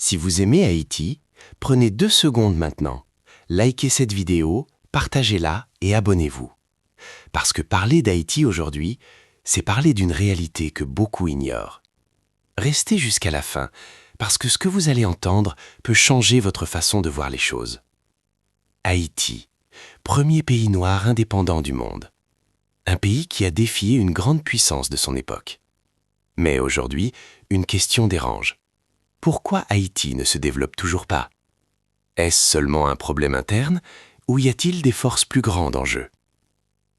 Si vous aimez Haïti, prenez 2 secondes maintenant. Likez cette vidéo, partagez-la et abonnez-vous. Parce que parler d'Haïti aujourd'hui, c'est parler d'une réalité que beaucoup ignorent. Restez jusqu'à la fin, parce que ce que vous allez entendre peut changer votre façon de voir les choses. Haïti, premier pays noir indépendant du monde. Un pays qui a défié une grande puissance de son époque. Mais aujourd'hui, une question dérange. Pourquoi Haïti ne se développe toujours pas? Est-ce seulement un problème interne ou y a-t-il des forces plus grandes en jeu?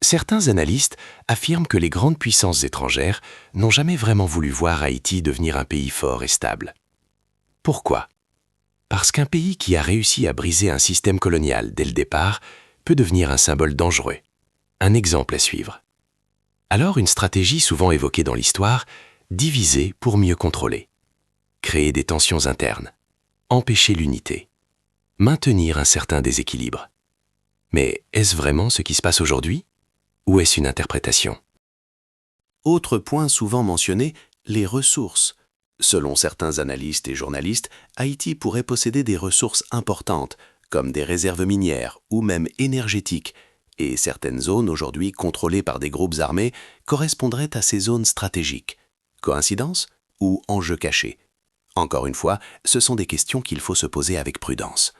Certains analystes affirment que les grandes puissances étrangères n'ont jamais vraiment voulu voir Haïti devenir un pays fort et stable. Pourquoi? Parce qu'un pays qui a réussi à briser un système colonial dès le départ peut devenir un symbole dangereux. Un exemple à suivre. Alors une stratégie souvent évoquée dans l'histoire, diviser pour mieux contrôler. Créer des tensions internes. Empêcher l'unité. Maintenir un certain déséquilibre. Mais est-ce vraiment ce qui se passe aujourd'hui? Ou est-ce une interprétation? Autre point souvent mentionné, les ressources. Selon certains analystes et journalistes, Haïti pourrait posséder des ressources importantes, comme des réserves minières ou même énergétiques, et certaines zones aujourd'hui contrôlées par des groupes armés correspondraient à ces zones stratégiques. Coïncidence ou enjeu caché? Encore une fois, ce sont des questions qu'il faut se poser avec prudence.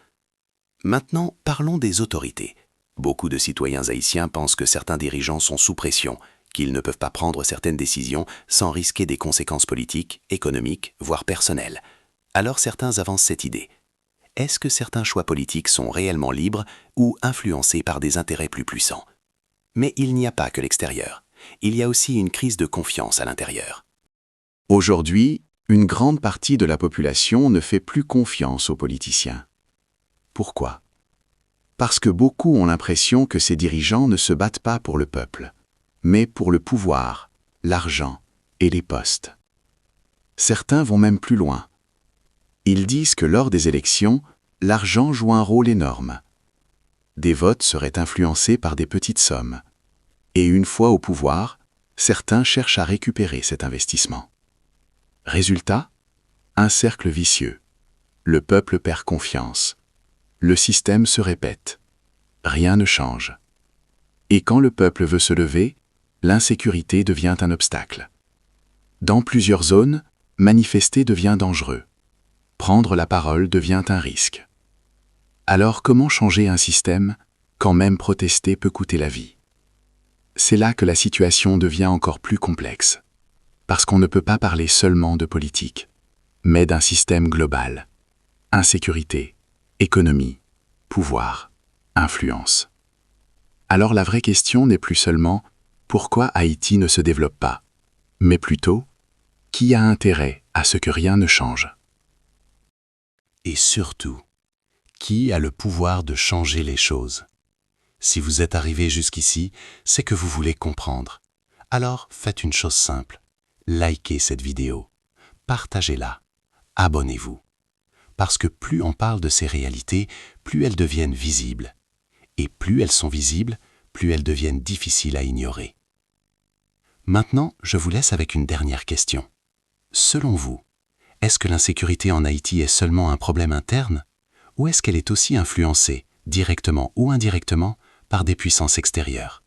Maintenant, parlons des autorités. Beaucoup de citoyens haïtiens pensent que certains dirigeants sont sous pression, qu'ils ne peuvent pas prendre certaines décisions sans risquer des conséquences politiques, économiques, voire personnelles. Alors certains avancent cette idée. Est-ce que certains choix politiques sont réellement libres ou influencés par des intérêts plus puissants? Mais il n'y a pas que l'extérieur. Il y a aussi une crise de confiance à l'intérieur. Aujourd'hui, une grande partie de la population ne fait plus confiance aux politiciens. Pourquoi? Parce que beaucoup ont l'impression que ces dirigeants ne se battent pas pour le peuple, mais pour le pouvoir, l'argent et les postes. Certains vont même plus loin. Ils disent que lors des élections, l'argent joue un rôle énorme. Des votes seraient influencés par des petites sommes. Et une fois au pouvoir, certains cherchent à récupérer cet investissement. Résultat? Un cercle vicieux. Le peuple perd confiance. Le système se répète. Rien ne change. Et quand le peuple veut se lever, l'insécurité devient un obstacle. Dans plusieurs zones, manifester devient dangereux. Prendre la parole devient un risque. Alors comment changer un système quand même protester peut coûter la vie? C'est là que la situation devient encore plus complexe. Parce qu'on ne peut pas parler seulement de politique, mais d'un système global. Insécurité, économie, pouvoir, influence. Alors la vraie question n'est plus seulement pourquoi Haïti ne se développe pas, mais plutôt qui a intérêt à ce que rien ne change. Et surtout, qui a le pouvoir de changer les choses? Si vous êtes arrivé jusqu'ici, c'est que vous voulez comprendre. Alors faites une chose simple. Likez cette vidéo, partagez-la, abonnez-vous. Parce que plus on parle de ces réalités, plus elles deviennent visibles. Et plus elles sont visibles, plus elles deviennent difficiles à ignorer. Maintenant, je vous laisse avec une dernière question. Selon vous, est-ce que l'insécurité en Haïti est seulement un problème interne, ou est-ce qu'elle est aussi influencée, directement ou indirectement, par des puissances extérieures?